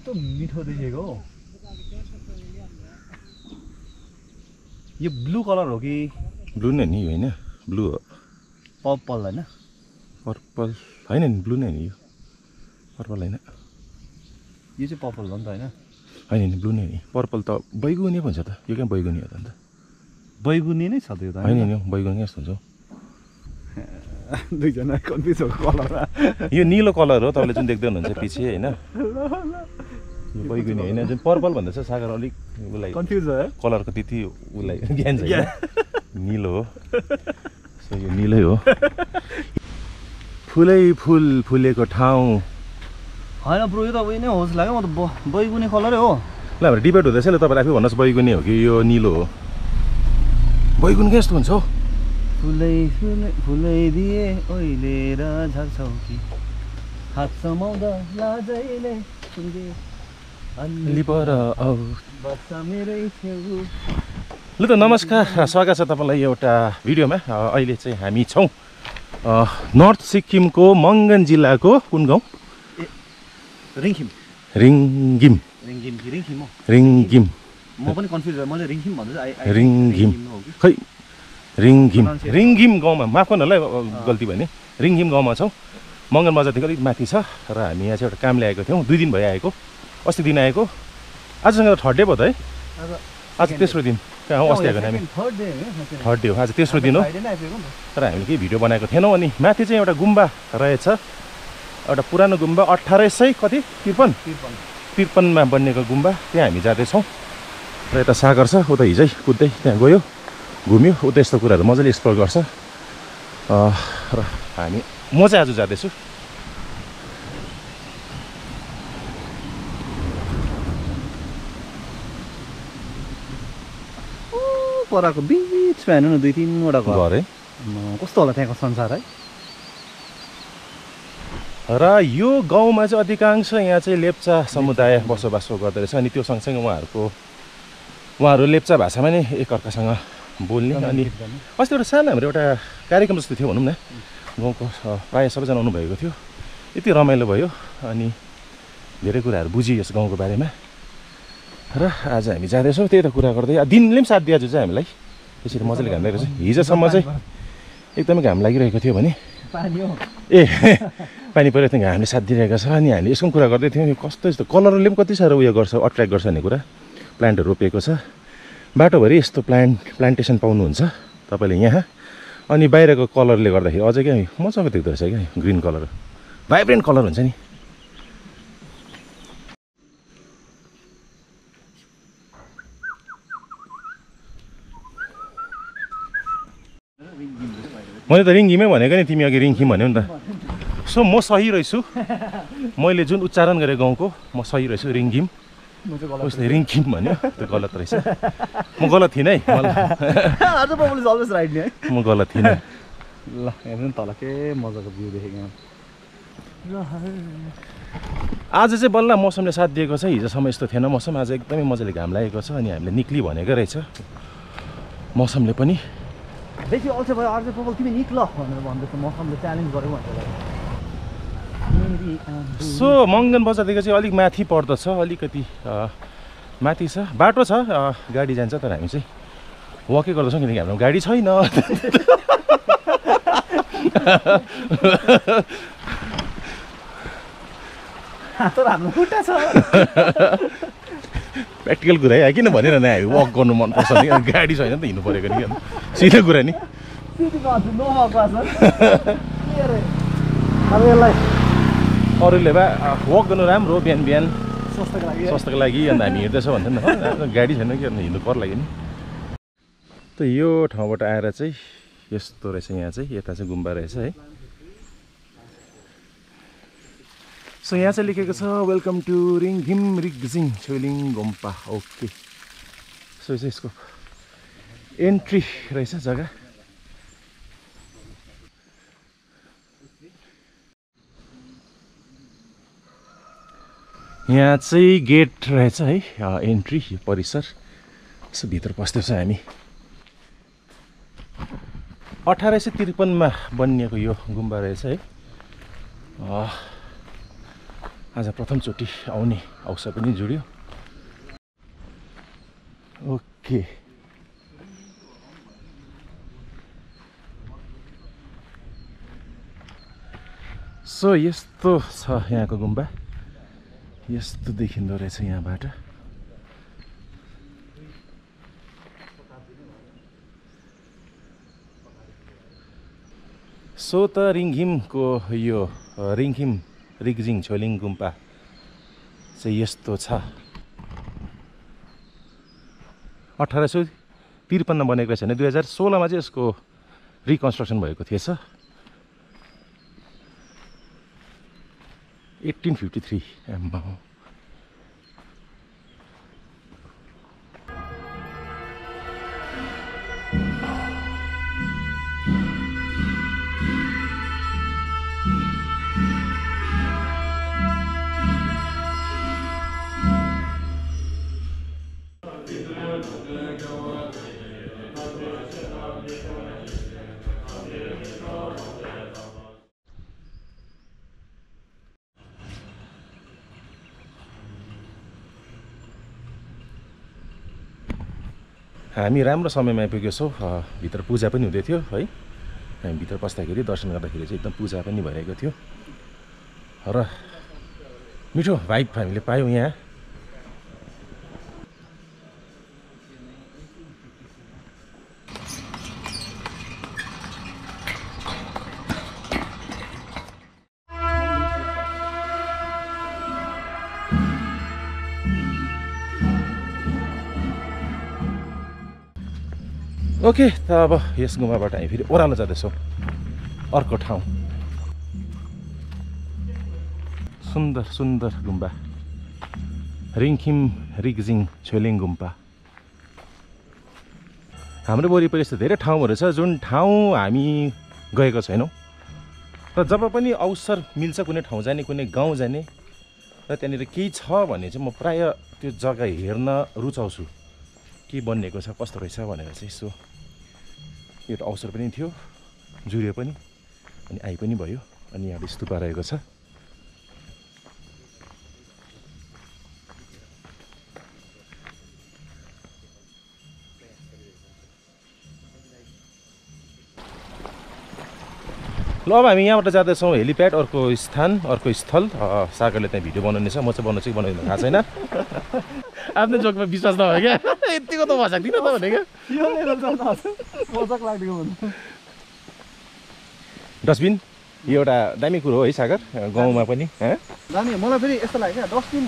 कस्तो मिठो देखेको हो यो ब्लू कलर हो कि ब्लू नै नि होइन ब्लू हो पर्पल हैन पर्पल होइन नि ब्लू नै नि यो पर्पल होइन यो चाहिँ पर्पल हो नि त हैन होइन नि ब्लू नै नि पर्पल त बैगुनी भन्छ त यो कहाँ बैगुनी हो त अन्त बैगुनी नै छ त यो त होइन नि बैगुनी जस्तो हुन्छ दुईजना कन्फ्युज भएको कलर यो निलो कलर हो तपाईँले जुन देख्दै हुनुहुन्छ पछि होइन यो बैगुनी होइन जुन पर्पल भन्दा चाहिँ सागर अलिक उसलाई कन्फ्युज भयो कलरको त्यति उसलाई ज्ञान छैन निलो हो सो यो निलै हो फुलै फुल फुलेको ठाउँ होइन ब्रो यो त उयो नै होस् लाग्यो म त बैगुनी कलरै हो ल हाम्रो डिबेट हुँदैछ ल तपाईँले आफै भन्नुहोस् बैगुनी हो कि यो निलो हो बैगुनी के जस्तो हुन्छ हौ फुलै फुलै फुलै दिए ओइलेर झर्छौ कि हात समाउँदा लाजैले अलि पर औ बस्छ मेरै छेउ ल त नमस्कार स्वागत छ तपाईँलाई एउटा भिडियोमा अहिले चाहिँ हामी छौँ नर्थ सिक्किमको मङ्गन जिल्लाको कुन गाउँ रिङखिम रिङगिम रिङगिम कि रिङखिम हो रिङगिम म पनि कन्फ्युज भयो मैले रिङखिम भन्दैछु रिङगिम खै रिङगिम रिङगिम गाउँमा माफ गर्नु होला गल्ती भयो नि रिङगिम गाउँमा छौँ मङ्गन बजारदेखि अलिक माथि छ र हामी यहाँ चाहिँ एउटा काम ल्याएको थियौँ 2 दिन भयो आएको अस्ति दिन आएको आजसँग थर्ड डे भयो त है आज तेस्रो दिन कहाँ हो अस्ति आएको हामी थर्ड डे हो आज तेस्रो दिन हो तर हामीले केही भिडियो बनाएको थिएनौँ अनि माथि चाहिँ एउटा गुम्बा रहेछ एउटा पुरानो गुम्बा 1800 कति 53मा बनिएको गुम्बा त्यहाँ हामी जाँदैछौँ र यता सागर छ उता हिजै कुद्दै त्यहाँ गयो घुम्यो उता यस्तो कुराहरू मजाले एक्सप्लोर गर्छ र हामी म चाहिँ आज जाँदैछु पराको बिचमा हेर्नु न 2-3वटा घर है कस्तो होला त्यहाँको संसार है र यो गाउँमा चाहिँ अधिकांश यहाँ चाहिँ लेप्चा समुदाय बसोबासो गर्दो रहेछ अनि त्यो सँगसँगै उहाँहरू लेप्चा भाषामा नै एकअर्कासँग बोल्ने अनि अस्ति एउटा सानो हाम्रो एउटा कार्यक्रम जस्तो थियो भनौँ न गाउँको प्रायः सबैजना आउनुभएको थियो यति रमाइलो भयो अनि धेरै कुराहरू बुझियो यस गाउँको बारेमा र आज हामी जाँदैछौँ त्यही त कुरा गर्दै दिनले पनि साथ दिएछ चाहिँ हामीलाई त्यसरी मजाले घाम लागिरहेको छ हिजोसम्म चाहिँ एकदमै घाम लागिरहेको थियो भने ए पानी पऱ्यो त्यहाँ घामले साथ दिइरहेको छ अनि हामीले यसको कुरा गर्दै थियौँ कस्तो यस्तो कलरले पनि कति साह्रो उयो गर्छ अट्र्याक्ट गर्छ भन्ने कुरा प्लान्टहरू रोपेको छ बाटोभरि यस्तो प्लान्टेसन पाउनुहुन्छ तपाईँले यहाँ अनि बाहिरको कलरले गर्दाखेरि अझै क्या मजाको देख्दो रहेछ क्या ग्रिन कलर भाइब्रेन्ट कलर हुन्छ नि मैले त रिङगिमै भनेको नि तिमी अघि रिङखिम भन्यौ नि त सो म सही रहेछु मैले जुन उच्चारण गरेँ गाउँको म सही रहेछु रिङगिम उसले रिङखिम भन्यो त्यो गलत रहेछ म गलत थिइनँ है म गलत थिइनँ ल हेर्नु तल के मजाको भ्यू देखेको आज चाहिँ बल्ल मौसमले साथ दिएको छ हिजोसम्म यस्तो थिएन मौसम आज एकदमै मजाले घाम लागेको छ अनि हामीले निक्ली भनेकै रहेछ मौसमले पनि बेसी अल्छे भयो अर्को पबल तिमी निक्ल भनेर भन्दैछ मौसमले च्यालेन्ज गर्यो भनेर सो मङ्गन बजारदेखि चाहिँ अलिक माथि पर्दछ अलिकति माथि छ बाटो छ गाडी जान्छ तर हामी चाहिँ वकै गर्दैछौँ किनकि हाम्रो गाडी छैन तर हाम्रो खुट्टा छ प्र्याक्टिकल कुरा है किन भनेर नि हामी वक गर्नु मनपर्छ नि गाडी छैन नि त हिँड्नु परेको नि सिधै कुरा नि अब यसलाई अरूले भए वक गर्नु राम्रो बिहान बिहान स्वास्थ्यको लागि अन्त हामी हिँड्दैछौँ भन्छ नि गाडी छैन कि अन्त हिँड्नु पर्ला नि त यो ठाउँबाट आएर चाहिँ यस्तो रहेछ यहाँ चाहिँ यता चाहिँ गुम्बा रहेछ है सो यहाँ चाहिँ लेखेको छ welcome to Ringhim Rigzing Chheling Gompa okay so चाहिँ यसको एन्ट्री रहेछ जग्गा यहाँ चाहिँ गेट रहेछ है एन्ट्री परिसर यसो भित्र पस्दैछ हामी 1853मा बनिएको यो गुम्बा रहेछ है आज प्रथमचोटि आउने अवसर पनि जुड्यो। ओके सो यस्तो छ यहाँको गुम्बा, यस्तो देखिँदो रहेछ यहाँबाट। सो त रिङघिमको यो रिङघिम रिगजिङ छोलिङ गुम्बा चाहिँ यस्तो छ। 1853 बनेको रहेछ भने 2016 मा चाहिँ यसको रिकन्स्ट्रक्सन भएको थिएछ। 1853 आम्मा हो। हामी राम्रो समयमा आइपुगेको छौँ। भित्र पूजा पनि हुँदै थियो है। हामी भित्र पस्दाखेरि दर्शन गर्दाखेरि चाहिँ एकदम पूजा पनि भइरहेको थियो र मिठो भाइब हामीले पायौँ यहाँ। ओके त अब यस गुम्बाबाट हामी फेरि ओह्रालो जाँदैछौँ अर्को ठाउँ। सुन्दर सुन्दर गुम्बा रिङखिम रिगजिङ छोलिङ गुम्बा। हाम्रो वरिपरि यस्तो धेरै ठाउँहरू छ जुन ठाउँ हामी गएको छैनौँ र जब पनि अवसर मिल्छ कुनै ठाउँ जाने कुनै गाउँ जाने र त्यहाँनिर केही छ भने चाहिँ म प्रायः त्यो जग्गा हेर्न रुचाउँछु के बनिएको छ कस्तो रहेछ भनेर चाहिँ। सो एउटा अवसर पनि थियो, जुर्यो पनि अनि आइ पनि भयो। अनि यहाँ स्तूपा रहेको छ। ल अब हामी यहाँबाट जाँदैछौँ हेलिप्याड अर्को स्थान अर्को स्थल। सागरले त्यहाँ भिडियो बनाउनेछ, म चाहिँ बनाउँछु कि बनाउँदैन थाहा छैन। आफ्नो जोकमा विश्वास नभयो क्या, यतिको त मजाक दिन त भने क्या। डस्टबिन यो एउटा दामी कुरो हो है सागर, गाउँमा पनि दामी। मलाई फेरि यस्तो लाग्यो क्या, डस्टबिन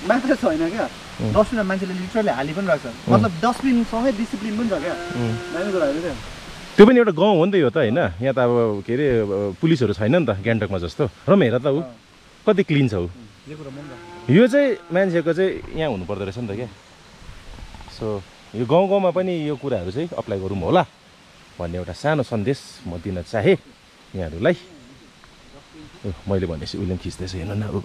मात्र छैन क्या, डस्टबिनमा मान्छेले लिटरली हालि पनि राख्छ। मतलब डस्टबिनसँगै डिसिप्लिन पनि छ क्या, दामी कुरा हो क्या। त्यो पनि एउटा गाउँ हो नि त यो त होइन। यहाँ त अब के अरे पुलिसहरू छैन नि त गान्तोकमा जस्तो। र हेर त ऊ कति क्लिन छ ऊ। यो चाहिँ मान्छेको चाहिँ यहाँ हुनुपर्दो रहेछ नि त क्या। सो यो गाउँ गाउँमा पनि यो कुराहरू चाहिँ अप्लाई गरौँ होला भन्ने एउटा सानो सन्देश म दिन चाहेँ यहाँहरूलाई। मैले भनेपछि उसले पनि खिच्दैछ हेर्नु न अब।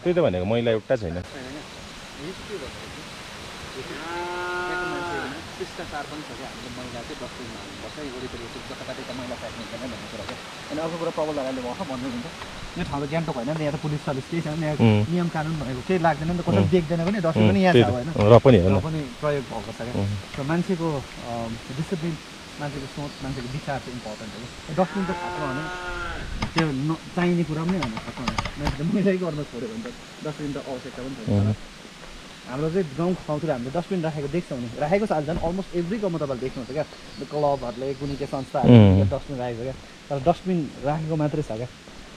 त्यही त भनेको मैला एउटा छैन। शिष्टाचार पनि छ क्या हामीले मैला चाहिँ डस्टबिनमा हाल्नुपर्छ, वरिपरि जताततै त मैला फ्याँक्नु हुँदैन भन्ने कुरा क्या। अनि अर्को कुरा प्रबल लगाले भर्खर भन्नुहुन्छ यो ठाउँ त गान्तोक होइन नि, यहाँ त पुलिस सर्भिस केही छैन, यहाँ नियम कानुन भनेको केही लाग्दैन नि त, कसैले देख्दैन पनि डस्टबिन पनि यहाँ छ होइन, र पनि प्रयोग भएको छ क्या। र मान्छेको डिसिप्लिन, मान्छेको सोच, मान्छेको विचार चाहिँ इम्पोर्टेन्ट हो क्या। डस्टबिन त खाएको भने त्यो चाहिने कुरा पनि होइन, खाएको मान्छेले मैलै गर्न छोड्यो भने त डस्टबिन त आवश्यकता पनि छैन। हाम्रो चाहिँ गाउँ ठाउँतिर हामीले डस्टबिन राखेको देख्छौँ नि, राखेको छ झन् अलमोस्ट एभ्री गाउँमा तपाईँले देख्नुहुन्छ क्या। क्लबहरूले कुनै के संस्थाहरूले डस्टबिन राखेको क्या, तर डस्टबिन राखेको मात्रै छ क्या,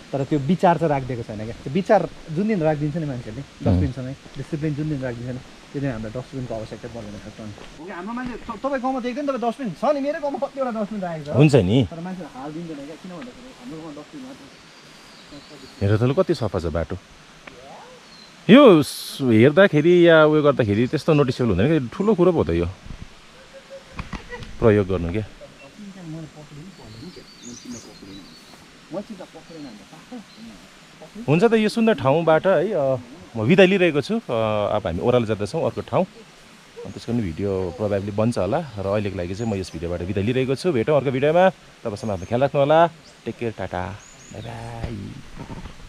तर त्यो विचार चाहिँ राखिदिएको छैन क्या। त्यो विचार जुन दिन राखिदिन्छ नि मान्छेहरूले डस्टबिनसँगै, डिसिप्लिन जुन दिन राखिदिन्छ नि त्यो दिन हाम्रो डस्टबिनको आवश्यकता पर्दैन खास। हाम्रो मान्छे तपाईँ गाउँमा देख्दैन, तपाईँ डस्टबिन छ नि, मेरै गाउँमा कतिवटा डस्टबिन राखेको छ हुन्छ नि, तर मान्छेले हालिदिँदैन क्या। किन भन्दाखेरि हाम्रो गाउँमा डस्टबिन मात्र। हेर त कति सफा छ बाटो। यो हेर्दाखेरि या उयो गर्दाखेरि त्यस्तो नोटिसेबल हुँदैन कि, ठुलो कुरो पो त यो प्रयोग गर्नु क्या। हुन्छ त यो सुन्दर ठाउँबाट है म बिदा लिइरहेको छु। अब हामी ओह्रालो जाँदैछौँ अर्को ठाउँ। त्यसको पनि भिडियो प्रोभाब्ली बन्छ होला र अहिलेको लागि चाहिँ म यस भिडियोबाट बिदा लिइरहेको छु। भेटौँ अर्को भिडियोमा। तबसम्म आफ्नो ख्याल राख्नु होला। Take care, tata, bye by.